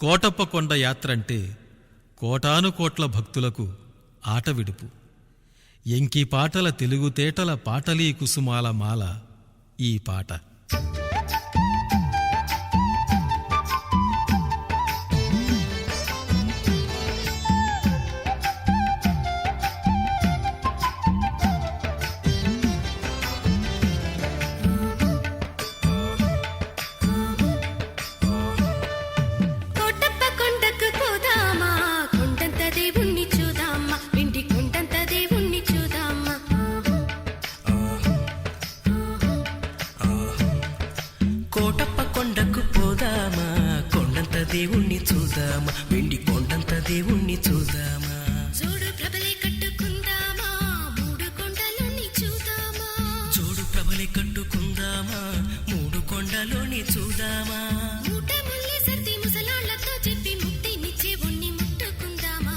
కోటప్ప కొండ యాత్రంటే కోటానుకోట్ల భక్తులకు ఆట విడుపు. ఎంకి పాటల తెలుగుతేటల పాటలీ కుసుమాల మాల ఈ పాట. కోటప్ప కొండకు పోదామా, కొండంత దేవుణ్ణి చూద్దామా, వెండి కొండంత దేవుణ్ణి చూద్దామా. జోడు ప్రభలే కట్టుకుందామా, మూడు కొండలోని చూద్దామా. జోడు ప్రభలే కట్టుకుందామా, మూడు కొండలోని చూద్దామా. మూట ముల్లె సర్ది ముసలాళ్లతో చెప్పి ముక్తినిచ్చే ఉన్ని ముట్టుకుందామా.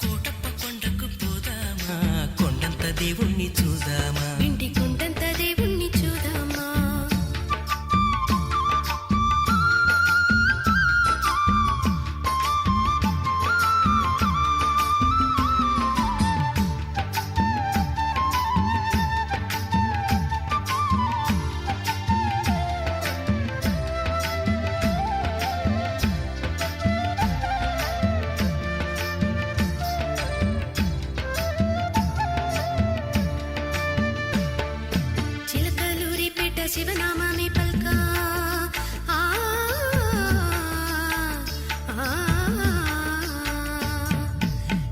కోటప్ప కొండకు పోదామా, కొండంత దేవుణ్ణి చూద్దామా, వెండి కొండంత దేవుణ్ణి చూద్దామా. చిలకలూరిపేట శివనామమే పల్క,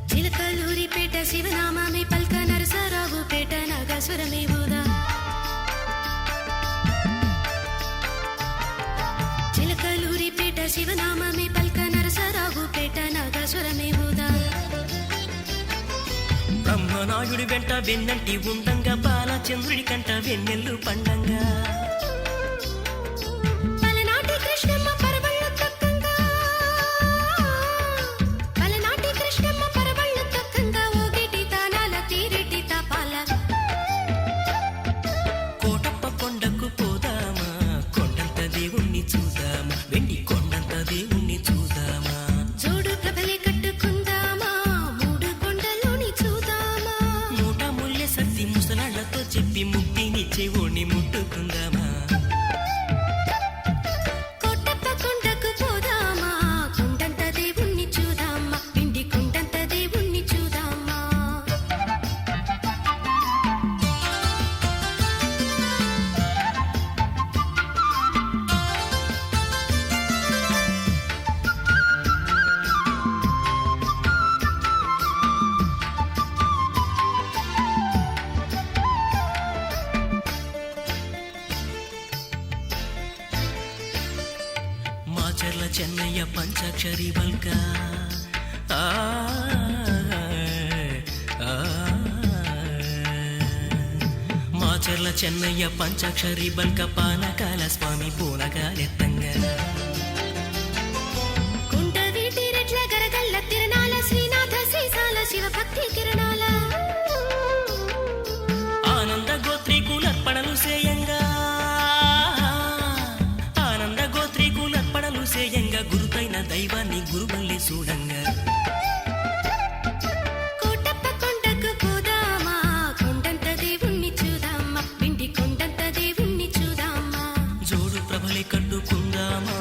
చిలకలూరిపేట శివనామమే పల్క, నరసరావుపేట నాగేశ్వరమే బోదా. చిలకలూరిపేట శివనామమే పల్క, నరసరావుపేట నాగేశ్వరమే బోదా. బ్రహ్మనాయుడి వెంట వెన్నంటి ఉండంగా, బాలచంద్రుడి కంట వెన్నెల్లు పండంగా. పలనాటి కృష్ణమ్మ పరవళ్ళు తొక్కంగా, పలనాటి కృష్ణమ్మ పరవళ్ళు తొక్కంగా, ఓగిటి తానాల తీరిటి తాపాల. కోటప్ప కొండకు పోదామా, కొండంత దేవుణ్ణి చూద్దామా, వెండి కొండంత దేవుణ్ణి చూద్దామా. జోడు ప్రభలే కట్టుకుందామా, మూడు కొండలోని చూద్దామా. మూట ముల్లె సర్ది ముసలాళ్లతో చెప్పి ముక్తినిచ్చే ఓణి ముట్టుకుందామా. కోటప్ప కొండకు పోదామా, కొండంత దేవుణ్ణి చూద్దామా, వెండి కొండంత దేవుణ్ణి చూద్దామా. మాచర్ల చెన్నయ్య పంచాక్షరి బల్క, ఆ, ఆ, మాచర్ల చెన్నయ్య పంచాక్షరి బల్క, పానకాల స్వామి పూనకాలెత్తంగా. కుండవీటి రెడ్ల గరగల్ల తిరణాల, శ్రీనాథ శ్రీశాల శివభక్తి కిరణాల. ఆనంద గోత్రీకులర్పణలు సేయంగా, ఆనంద గోత్రీకులర్పణలు సేయంగా, గురుతైన దైవాన్ని గురువల్లి చూడంగా. కోటప్ప కొండకు పోదామా, కొండంత దేవుణ్ణి చూద్దామా, వెండి కొండంత దేవుణ్ణి చూద్దామా. జోడు ప్రభలే కట్టుకుందామా,